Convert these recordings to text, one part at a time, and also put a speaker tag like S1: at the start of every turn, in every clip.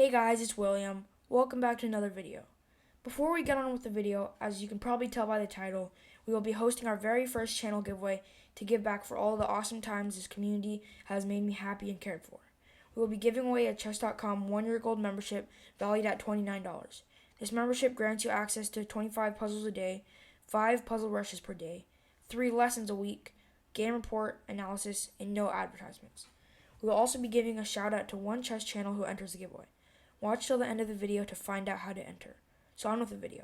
S1: Hey guys, it's William. Welcome back to another video. Before we get on with the video, as you can probably tell by the title, we will be hosting our very first channel giveaway to give back for all the awesome times this community has made me happy and cared for. We will be giving away a chess.com 1-year gold membership valued at $29. This membership grants you access to 25 puzzles a day, 5 puzzle rushes per day, 3 lessons a week, game report, analysis, and no advertisements. We will also be giving a shout out to one chess channel who enters the giveaway. Watch till the end of the video to find out how to enter. So on with the video.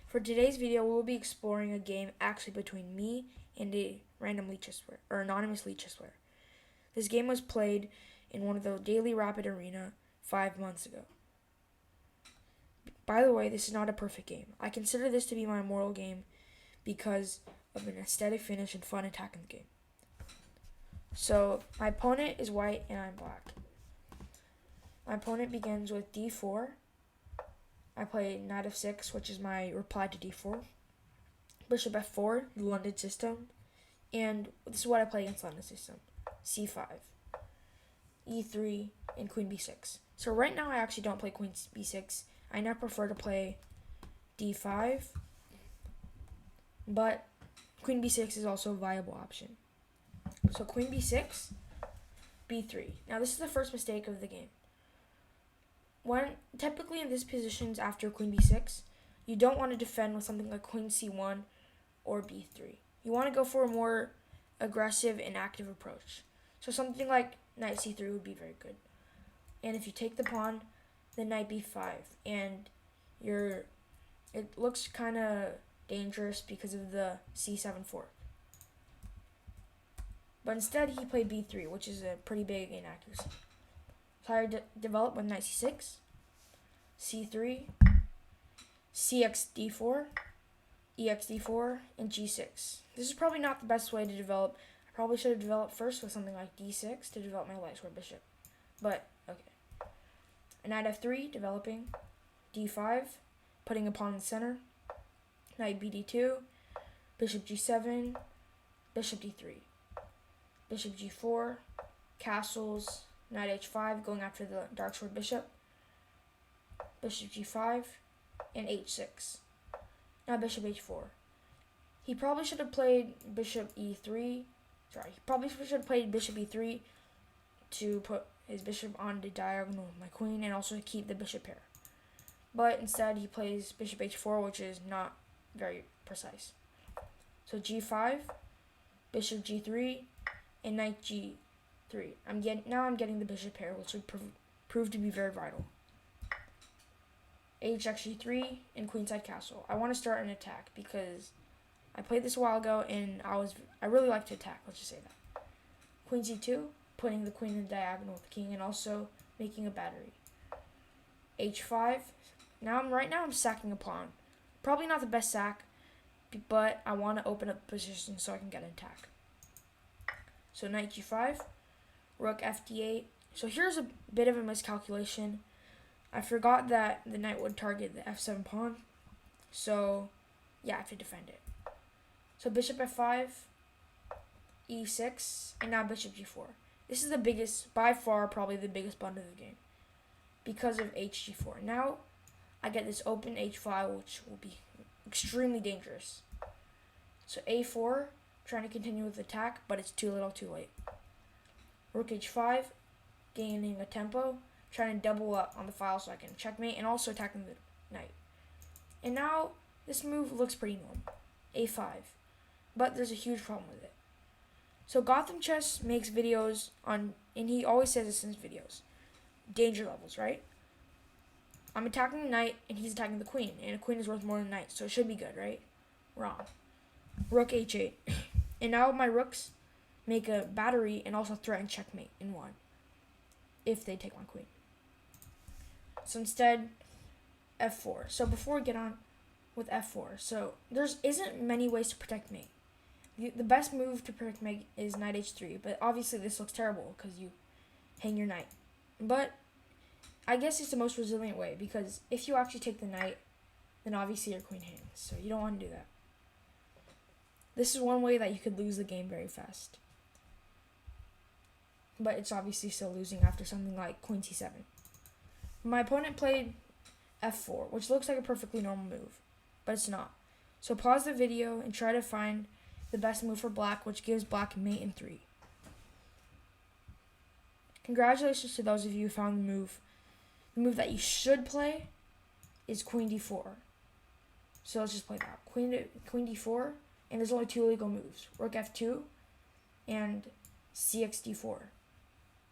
S1: For today's video, we will be exploring a game actually between me and a random lead chess player, or anonymous lead chess player. This game was played in one of the daily rapid arena 5 months ago. By the way, this is not a perfect game. I consider this to be my Immortal game because of an aesthetic finish and fun attack in the game. So my opponent is white and I'm black. My opponent begins with d4. I play knight f6, which is my reply to d4. Bishop f4, the London system. And this is what I play against London system. c5, e3, and queen b6. So right now I actually don't play queen b6. I now prefer to play d5. But queen b6 is also a viable option. So queen b6, b3. Now this is the first mistake of the game. Typically in these positions after queen b6, you don't want to defend with something like queen c1 or b3. You want to go for a more aggressive and active approach. So something like knight c3 would be very good. And if you take the pawn, then knight b5, and it looks kind of dangerous because of the c7 fork. But instead he played b3, which is a pretty big inaccuracy. So I developed with knight c6, c3, cx d4, ex d4, and g6. This is probably not the best way to develop. I probably should have developed first with something like d6 to develop my light square bishop. But, okay. Knight f3, developing. d5, putting a pawn in the center. Knight bd2, bishop g7, bishop d3. Bishop g4, castles, knight h5, going after the dark sword bishop, bishop g5, and h6. Now bishop h4. He probably should have played bishop e3. He probably should have played bishop e3 to put his bishop on the diagonal with my queen and also keep the bishop pair. But instead he plays bishop h4, which is not very precise. So g5, bishop g3, and knight g3. I'm getting the bishop pair, which would prove to be very vital. hg3 and queenside castle. I want to start an attack because I played this a while ago and I really like to attack. Let's just say that. Queen c2, putting the queen in the diagonal with the king and also making a battery. h5. Right now I'm sacking a pawn. Probably not the best sack, but I want to open up the position so I can get an attack. So knight g5, rook fd8. So here's a bit of a miscalculation. I forgot that the knight would target the f7 pawn. So yeah, I have to defend it. So bishop f5, e6, and now bishop g4. This is the biggest, by far probably the biggest blunder of the game because of hg4. Now I get this open h5, which will be extremely dangerous. So a4, trying to continue with the attack, but it's too little too late. Rook h5, gaining a tempo, trying to double up on the file so I can checkmate, and also attacking the knight. And now this move looks pretty normal. a5, but there's a huge problem with it. So Gotham Chess makes videos on, and he always says this in his videos, danger levels, right? I'm attacking the knight, and he's attacking the queen, and a queen is worth more than a knight, so it should be good, right? Wrong. Rook h8. And now my rooks make a battery and also threaten checkmate in one if they take my queen. So instead, f4. So before we get on with f4, so there isn't many ways to protect mate. The best move to protect mate is knight h3, but obviously this looks terrible because you hang your knight. But I guess it's the most resilient way because if you actually take the knight, then obviously your queen hangs. So you don't want to do that. This is one way that you could lose the game very fast. But it's obviously still losing after something like queen c7. my opponent played f4, which looks like a perfectly normal move, but it's not. So pause the video and try to find the best move for black, which gives black mate in 3. Congratulations to those of you who found the move. The move that you should play is queen d4. So let's just play that. Queen d4, and there's only 2 illegal moves. Rook f2 and cx d4.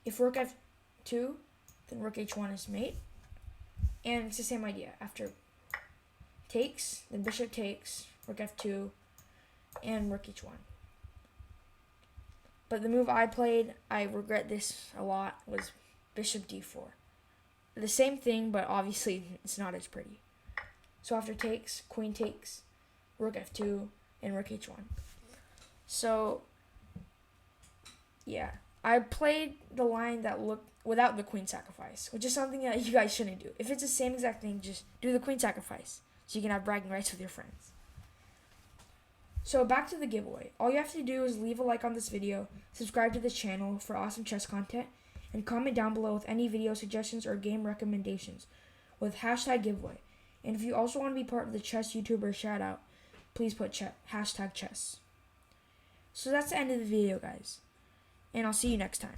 S1: If rook f2, then rook h1 is mate. And it's the same idea. After takes, then bishop takes, rook f2, and rook h1. But the move I played, I regret this a lot, was bishop d4. The same thing, but obviously it's not as pretty. So after takes, queen takes, rook f2, and rook h1. So, yeah. I played the line that looked without the queen sacrifice, which is something that you guys shouldn't do. If it's the same exact thing, just do the queen sacrifice, so you can have bragging rights with your friends. So back to the giveaway. All you have to do is leave a like on this video, subscribe to this channel for awesome chess content, and comment down below with any video suggestions or game recommendations with hashtag giveaway. And if you also want to be part of the chess YouTuber shoutout, please put hashtag chess. So that's the end of the video, guys. And I'll see you next time.